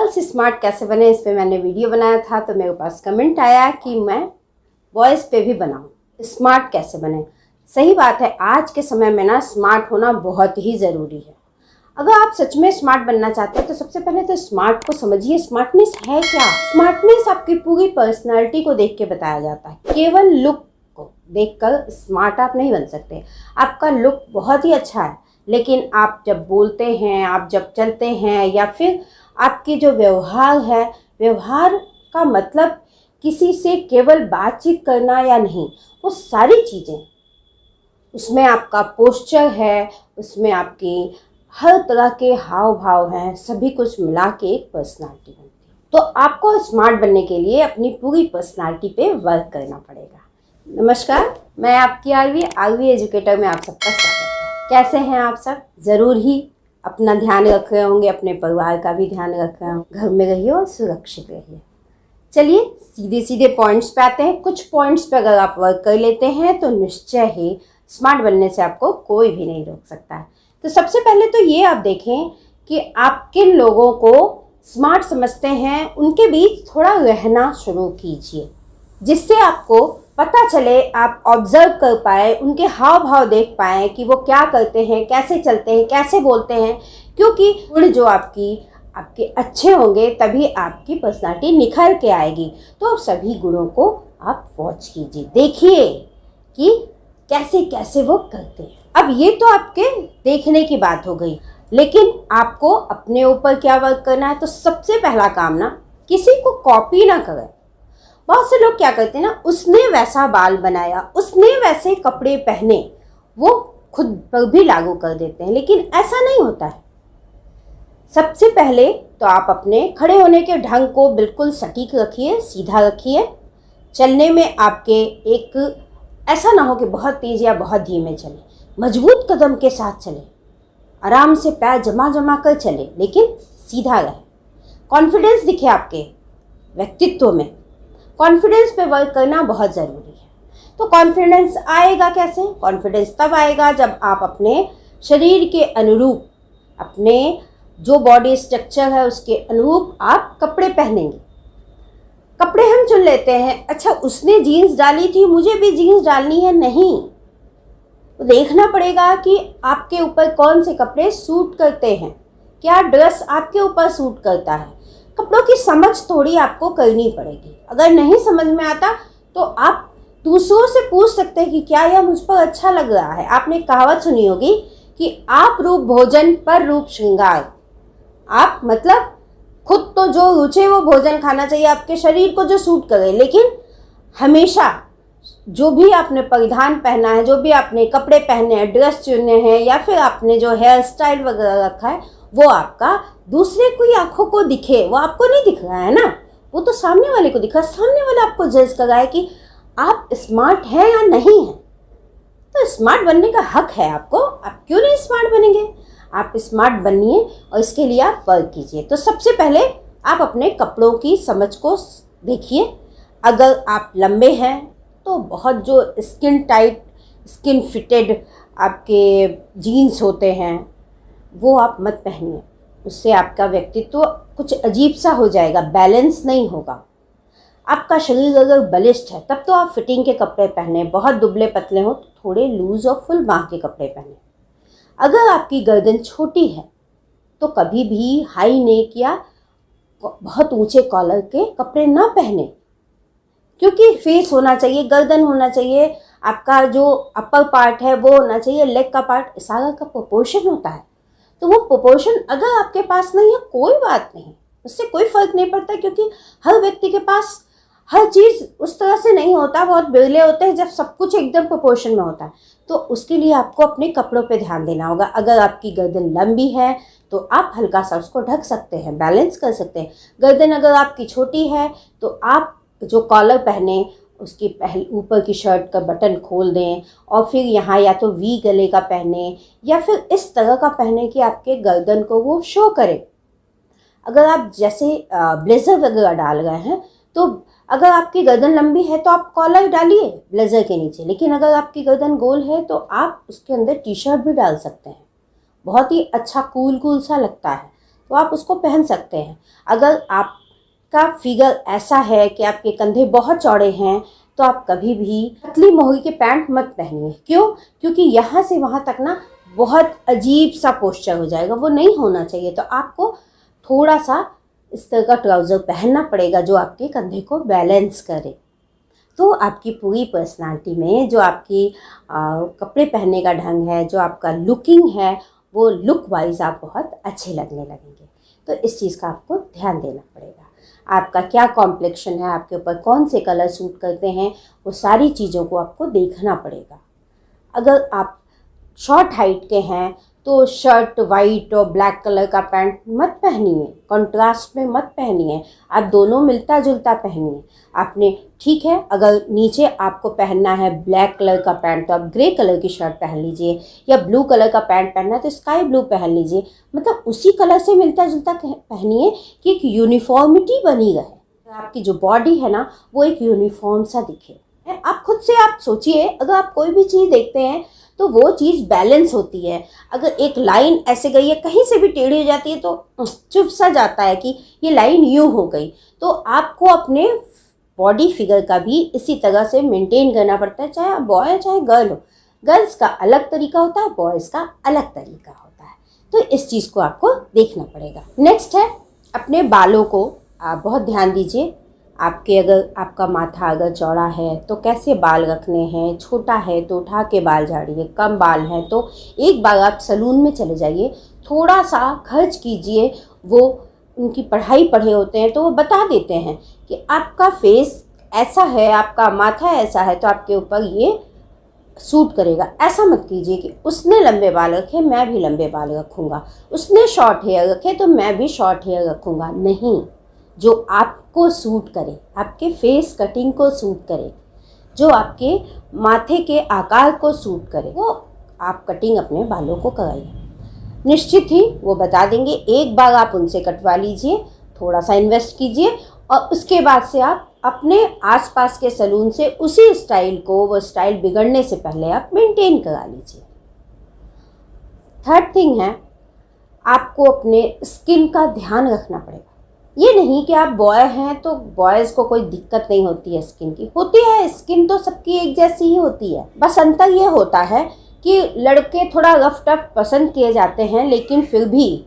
Girls smart कैसे बने, इस पे मैंने वीडियो बनाया था। तो मेरे पास कमेंट आया कि मैं बॉयज़ पे भी बनाऊं, स्मार्ट कैसे बने। सही बात है, आज के समय में ना स्मार्ट होना बहुत ही ज़रूरी है। अगर आप सच में स्मार्ट बनना चाहते हैं तो सबसे पहले तो स्मार्ट को समझिए। स्मार्टनेस है क्या? स्मार्टनेस आपकी पूरी पर्सनालिटी को देख के बताया जाता है। केवल लुक को देखकर स्मार्ट आप नहीं बन सकते। आपका लुक बहुत ही अच्छा है, लेकिन आप जब बोलते हैं, आप जब चलते हैं, या फिर आपकी जो व्यवहार है, व्यवहार का मतलब किसी से केवल बातचीत करना या नहीं, वो सारी चीज़ें, उसमें आपका पोस्चर है, उसमें आपकी हर तरह के हाव भाव हैं, सभी कुछ मिला के एक पर्सनालिटी बनती है। तो आपको स्मार्ट बनने के लिए अपनी पूरी पर्सनालिटी पे वर्क करना पड़ेगा। नमस्कार, मैं आपकी आरवी एजुकेटर में आप सबका स्वागत है। कैसे हैं आप सब? ज़रूर ही अपना ध्यान रख रहे होंगे, अपने परिवार का भी ध्यान रख रहे होंगे। घर में रहिए और सुरक्षित रहिए। चलिए सीधे सीधे पॉइंट्स पे आते हैं। कुछ पॉइंट्स पे अगर आप वर्क कर लेते हैं तो निश्चय ही स्मार्ट बनने से आपको कोई भी नहीं रोक सकता है। तो सबसे पहले तो ये आप देखें कि आप किन लोगों को स्मार्ट समझते हैं, उनके बीच थोड़ा रहना शुरू कीजिए, जिससे आपको पता चले, आप ऑब्जर्व कर पाए, उनके हाव भाव देख पाएँ कि वो क्या करते हैं, कैसे चलते हैं, कैसे बोलते हैं। क्योंकि गुण जो आपके अच्छे होंगे तभी आपकी पर्सनालिटी निखर के आएगी। तो सभी गुणों को आप वॉच कीजिए, देखिए कि कैसे कैसे वो करते हैं। अब ये तो आपके देखने की बात हो गई, लेकिन आपको अपने ऊपर क्या वर्क करना है। तो सबसे पहला काम ना, किसी को कॉपी ना करें। बहुत से लोग क्या करते हैं ना, उसने वैसा बाल बनाया, उसने वैसे कपड़े पहने, वो खुद पर भी लागू कर देते हैं, लेकिन ऐसा नहीं होता है। सबसे पहले तो आप अपने खड़े होने के ढंग को बिल्कुल सटीक रखिए, सीधा रखिए। चलने में आपके एक ऐसा ना हो कि बहुत तेज या बहुत धीमे चले, मजबूत कदम के साथ चले, आराम से पैर जमा जमा कर चले, लेकिन सीधा रहे। कॉन्फिडेंस दिखे आपके व्यक्तित्व में। कॉन्फिडेंस पे वर्क करना बहुत ज़रूरी है। तो कॉन्फिडेंस आएगा कैसे? कॉन्फिडेंस तब आएगा जब आप अपने शरीर के अनुरूप, अपने जो बॉडी स्ट्रक्चर है उसके अनुरूप आप कपड़े पहनेंगे। कपड़े हम चुन लेते हैं, अच्छा उसने जीन्स डाली थी, मुझे भी जीन्स डालनी है, नहीं। तो देखना पड़ेगा कि आपके ऊपर कौन से कपड़े सूट करते हैं, क्या ड्रेस आपके ऊपर सूट करता है। कपड़ों की समझ थोड़ी आपको करनी पड़ेगी। अगर नहीं समझ में आता तो आप दूसरों से पूछ सकते हैं कि क्या यह मुझ पर अच्छा लग रहा है। आपने कहावत सुनी होगी कि आप रूप भोजन पर रूप श्रृंगार। आप मतलब खुद तो जो रुचे वो भोजन खाना चाहिए, आपके शरीर को जो सूट करे, लेकिन हमेशा जो भी आपने परिधान पहना है, जो भी आपने कपड़े पहने हैं, ड्रेस चुने हैं, या फिर आपने जो हेयर स्टाइल वगैरह रखा है, वो आपका दूसरे कोई आंखों को दिखे, वो आपको नहीं दिख रहा है ना, वो तो सामने वाले को दिख रहा है। सामने वाला आपको जज कर रहा है कि आप स्मार्ट हैं या नहीं हैं। तो स्मार्ट बनने का हक है आपको, आप क्यों नहीं स्मार्ट बनेंगे? आप स्मार्ट बनिए और इसके लिए आप वर्क कीजिए। तो सबसे पहले आप अपने कपड़ों की समझ को देखिए। अगर आप लंबे हैं तो बहुत जो स्किन टाइट, स्किन फिटेड आपके जीन्स होते हैं वो आप मत पहनिए। उससे आपका व्यक्तित्व कुछ अजीब सा हो जाएगा, बैलेंस नहीं होगा। आपका शरीर अगर बलिष्ठ है तब तो आप फिटिंग के कपड़े पहने। बहुत दुबले पतले हो तो थोड़े लूज और फुल बाँह के कपड़े पहने। अगर आपकी गर्दन छोटी है तो कभी भी हाई नेक या बहुत ऊंचे कॉलर के कपड़े ना पहने, क्योंकि फेस होना चाहिए, गर्दन होना चाहिए, आपका जो अपर पार्ट है वो होना चाहिए, लेग का पार्ट, सारा का प्रोपोर्शन होता है। तो वो प्रोपोर्शन अगर आपके पास नहीं है, कोई बात नहीं, उससे कोई फर्क नहीं पड़ता, क्योंकि हर व्यक्ति के पास हर चीज़ उस तरह से नहीं होता। बहुत बिरले होते हैं जब सब कुछ एकदम प्रोपोर्शन में होता है। तो उसके लिए आपको अपने कपड़ों पे ध्यान देना होगा। अगर आपकी गर्दन लंबी है तो आप हल्का सा उसको ढक सकते हैं, बैलेंस कर सकते हैं। गर्दन अगर आपकी छोटी है तो आप जो कॉलर पहने उसकी पहले ऊपर की शर्ट का बटन खोल दें, और फिर यहाँ या तो वी गले का पहने या फिर इस तरह का पहने कि आपके गर्दन को वो शो करे। अगर आप जैसे ब्लेज़र वगैरह डाल रहे हैं तो अगर आपकी गर्दन लंबी है तो आप कॉलर डालिए ब्लेज़र के नीचे, लेकिन अगर आपकी गर्दन गोल है तो आप उसके अंदर टी शर्ट भी डाल सकते हैं। बहुत ही अच्छा कूल सा लगता है। तो आप उसको पहन सकते हैं। अगर आपका फिगर ऐसा है कि आपके कंधे बहुत चौड़े हैं तो आप कभी भी पतली मोहरी के पैंट मत पहनिए। क्यों? क्योंकि यहाँ से वहाँ तक ना बहुत अजीब सा पोस्चर हो जाएगा, वो नहीं होना चाहिए। तो आपको थोड़ा सा इस तरह का ट्राउज़र पहनना पड़ेगा जो आपके कंधे को बैलेंस करे। तो आपकी पूरी पर्सनालिटी में जो आपकी कपड़े पहनने का ढंग है, जो आपका लुकिंग है, वो लुक वाइज आप बहुत अच्छे लगने लगेंगे। तो इस चीज़ का आपको ध्यान देना पड़ेगा। आपका क्या कॉम्प्लेक्शन है, आपके ऊपर कौन से कलर सूट करते हैं, वो सारी चीज़ों को आपको देखना पड़ेगा। अगर आप शॉर्ट हाइट के हैं तो शर्ट वाइट और ब्लैक कलर का पैंट मत पहनिए, कंट्रास्ट में मत पहनिए, आप दोनों मिलता जुलता पहनिए। आपने ठीक है, अगर नीचे आपको पहनना है ब्लैक कलर का पैंट तो आप ग्रे कलर की शर्ट पहन लीजिए, या ब्लू कलर का पैंट पहनना है तो स्काई ब्लू पहन लीजिए। मतलब उसी कलर से मिलता जुलता पहनिए कि एक यूनिफॉर्मिटी बनी रहे, आपकी जो बॉडी है ना वो एक यूनिफॉर्म सा दिखे। आप खुद से आप सोचिए, अगर आप कोई भी चीज़ देखते हैं तो वो चीज़ बैलेंस होती है। अगर एक लाइन ऐसे गई है, कहीं से भी टेढ़ी हो जाती है तो चुप सा जाता है कि ये लाइन यूँ हो गई। तो आपको अपने बॉडी फिगर का भी इसी तरह से मेंटेन करना पड़ता है, चाहे आप बॉय हो चाहे गर्ल हो। गर्ल्स का अलग तरीका होता है, बॉयज़ का अलग तरीका होता है। तो इस चीज़ को आपको देखना पड़ेगा। नेक्स्ट है अपने बालों को आप बहुत ध्यान दीजिए। अगर आपका माथा अगर चौड़ा है तो कैसे बाल रखने हैं, छोटा है तो उठा के बाल झाड़िए, कम बाल हैं तो एक बार आप सैलून में चले जाइए, थोड़ा सा खर्च कीजिए। वो उनकी पढ़ाई पढ़े होते हैं तो वो बता देते हैं कि आपका फेस ऐसा है, आपका माथा ऐसा है तो आपके ऊपर ये सूट करेगा। ऐसा मत कीजिए कि उसने लंबे बाल रखे मैं भी लंबे बाल रखूँगा, उसने शॉर्ट हेयर रखे तो मैं भी शॉर्ट हेयर रखूँगा। नहीं, जो आपको सूट करे, आपके फेस कटिंग को सूट करे, जो आपके माथे के आकार को सूट करे, वो आप कटिंग अपने बालों को कराइए। निश्चित ही वो बता देंगे, एक बार आप उनसे कटवा लीजिए, थोड़ा सा इन्वेस्ट कीजिए और उसके बाद से आप अपने आसपास के सैलून से उसी स्टाइल को, वो स्टाइल बिगड़ने से पहले आप मेंटेन करा लीजिए। थर्ड थिंग है, आपको अपने स्किन का ध्यान रखना पड़ेगा। ये नहीं कि आप बॉय हैं तो बॉयज़ को कोई दिक्कत नहीं होती है, स्किन की होती है। स्किन तो सबकी एक जैसी ही होती है, बस अंतर ये होता है कि लड़के थोड़ा रफ टफ पसंद किए जाते हैं, लेकिन फिर भी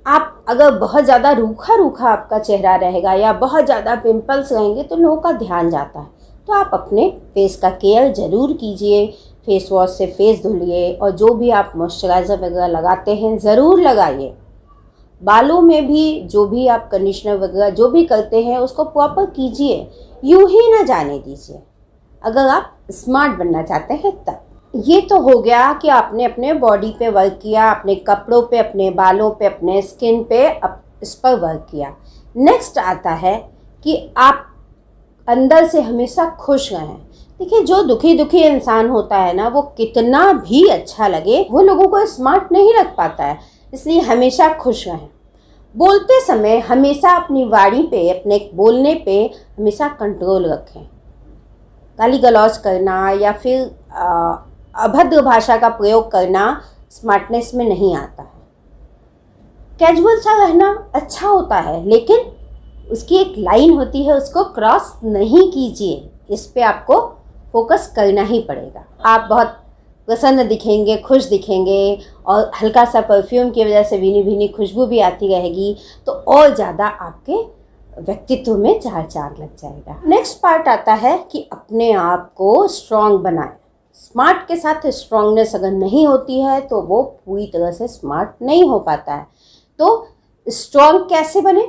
आप अगर बहुत ज़्यादा रूखा रूखा आपका चेहरा रहेगा या बहुत ज़्यादा पिंपल्स रहेंगे तो लोगों का ध्यान जाता है। तो आप अपने फेस का केयर ज़रूर कीजिए, फेस वॉश से फेस धुलिए और जो भी आप मॉइस्चराइज़र वगैरह लगाते हैं ज़रूर लगाइए। बालों में भी जो भी आप कंडीशनर वगैरह जो भी करते हैं उसको प्रॉपर कीजिए, यूं ही ना जाने दीजिए, अगर आप स्मार्ट बनना चाहते हैं तब। ये तो हो गया कि आपने अपने बॉडी पे वर्क किया, अपने कपड़ों पे, अपने बालों पे, अपने स्किन पे इस पर वर्क किया। नेक्स्ट आता है कि आप अंदर से हमेशा खुश रहें। देखिए, जो दुखी दुखी इंसान होता है ना, वो कितना भी अच्छा लगे वो लोगों को स्मार्ट नहीं रख पाता है। इसलिए हमेशा खुश रहें। बोलते समय हमेशा अपनी वाणी पे, अपने बोलने पे हमेशा कंट्रोल रखें। गाली गलौज करना या फिर अभद्र भाषा का प्रयोग करना स्मार्टनेस में नहीं आता है। कैजुअल सा रहना अच्छा होता है, लेकिन उसकी एक लाइन होती है, उसको क्रॉस नहीं कीजिए। इस पे आपको फोकस करना ही पड़ेगा। आप बहुत प्रसन्न दिखेंगे, खुश दिखेंगे और हल्का सा परफ्यूम की वजह से भीनी भीनी खुशबू भी आती रहेगी तो और ज़्यादा आपके व्यक्तित्व में चार चांद लग जाएगा। नेक्स्ट पार्ट आता है कि अपने आप को स्ट्रॉन्ग बनाएं। स्मार्ट के साथ स्ट्रॉन्गनेस अगर नहीं होती है तो वो पूरी तरह से स्मार्ट नहीं हो पाता है। तो स्ट्रॉन्ग कैसे बने?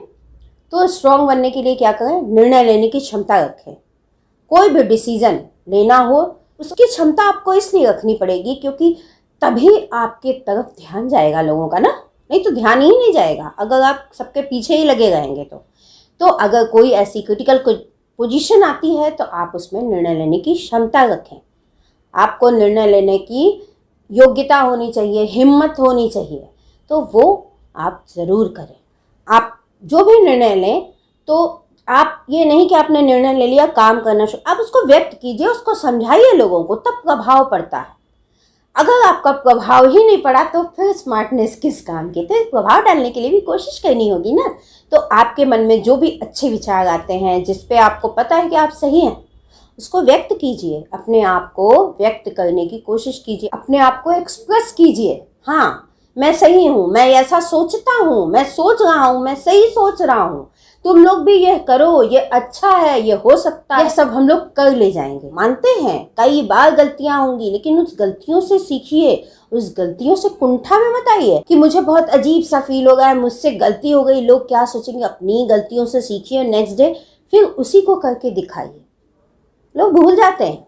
तो स्ट्रॉन्ग बनने के लिए क्या करें? निर्णय लेने की क्षमता रखें। कोई भी डिसीजन लेना हो उसकी क्षमता आपको इसलिए रखनी पड़ेगी क्योंकि तभी आपके तरफ ध्यान जाएगा लोगों का ना, नहीं तो ध्यान ही नहीं जाएगा अगर आप सबके पीछे ही लगे रहेंगे। तो अगर कोई ऐसी क्रिटिकल पोजीशन आती है तो आप उसमें निर्णय लेने की क्षमता रखें। आपको निर्णय लेने की योग्यता होनी चाहिए, हिम्मत होनी चाहिए, तो वो आप ज़रूर करें। आप जो भी निर्णय लें तो आप ये नहीं कि आपने निर्णय ले लिया काम करना शुरू, आप उसको व्यक्त कीजिए, उसको समझाइए लोगों को, तब प्रभाव पड़ता है। अगर आपका प्रभाव ही नहीं पड़ा तो फिर स्मार्टनेस किस काम की। तो प्रभाव डालने के लिए भी कोशिश करनी होगी ना। तो आपके मन में जो भी अच्छे विचार आते हैं, जिस पे आपको पता है कि आप सही हैं, उसको व्यक्त कीजिए। अपने आप को व्यक्त करने की कोशिश कीजिए, अपने आप को एक्सप्रेस कीजिए। हाँ, मैं सही हूँ, मैं ऐसा सोचता हूँ, मैं सोच रहा हूँ, मैं सही सोच रहा हूँ, तुम लोग भी यह करो, ये अच्छा है, ये हो सकता है। यह सब हम लोग कर ले जाएंगे। मानते हैं कई बार गलतियां होंगी, लेकिन उस गलतियों से सीखिए, उस गलतियों से कुंठा में मत आइए कि मुझे बहुत अजीब सा फील हो गया, मुझसे गलती हो गई, लोग क्या सोचेंगे। अपनी गलतियों से सीखिए, नेक्स्ट डे फिर उसी को करके दिखाइए। लोग भूल जाते हैं,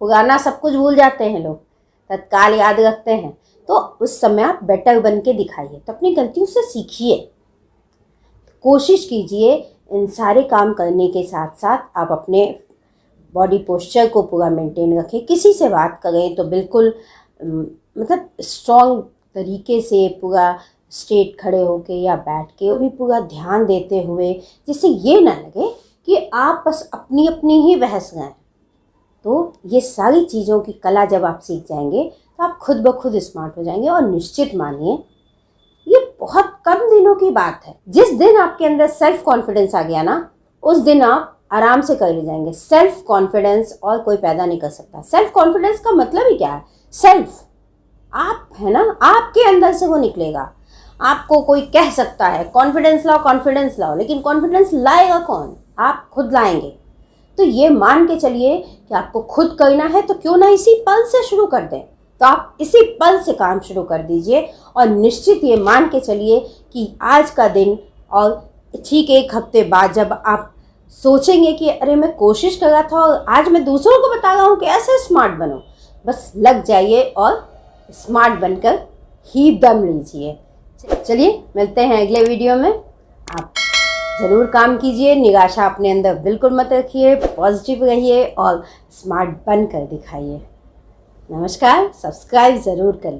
पुराना सब कुछ भूल जाते हैं लोग, तत्काल याद रखते हैं। तो उस समय आप बेटर बन के दिखाइए। तो अपनी गलतियों से सीखिए, कोशिश कीजिए। इन सारे काम करने के साथ साथ आप अपने बॉडी पोस्चर को पूरा मेंटेन रखें। किसी से बात करें तो बिल्कुल मतलब स्ट्रॉन्ग तरीके से, पूरा स्ट्रेट खड़े होके या बैठ के, वो भी पूरा ध्यान देते हुए, जिससे ये ना लगे कि आप बस अपनी अपनी ही बहस गए। तो ये सारी चीज़ों की कला जब आप सीख जाएंगे तो आप खुद ब खुद स्मार्ट हो जाएंगे। और निश्चित मानिए, ये बहुत कम दिनों की बात है। जिस दिन आपके अंदर सेल्फ कॉन्फिडेंस आ गया ना, उस दिन आप आराम से कर ले जाएंगे। सेल्फ कॉन्फिडेंस और कोई पैदा नहीं कर सकता। सेल्फ कॉन्फिडेंस का मतलब ही क्या है? सेल्फ आप है ना, आपके अंदर से वो निकलेगा। आपको कोई कह सकता है कॉन्फिडेंस लाओ, कॉन्फिडेंस लाओ, लेकिन कॉन्फिडेंस लाएगा कौन? आप खुद लाएंगे। तो ये मान के चलिए कि आपको खुद करना है, तो क्यों ना इसी पल से शुरू कर दें। तो आप इसी पल से काम शुरू कर दीजिए और निश्चित ये मान के चलिए कि आज का दिन और ठीक 1 हफ्ते बाद जब आप सोचेंगे कि अरे मैं कोशिश कर रहा था और आज मैं दूसरों को बता रहा हूँ कि ऐसे स्मार्ट बनो, बस लग जाइए और स्मार्ट बनकर ही दम लीजिए। चलिए मिलते हैं अगले वीडियो में। आप ज़रूर काम कीजिए, निराशा अपने अंदर बिल्कुल मत रखिए, पॉजिटिव रहिए और स्मार्ट बनकर दिखाइए। नमस्कार, सब्सक्राइब ज़रूर कर लीजिए।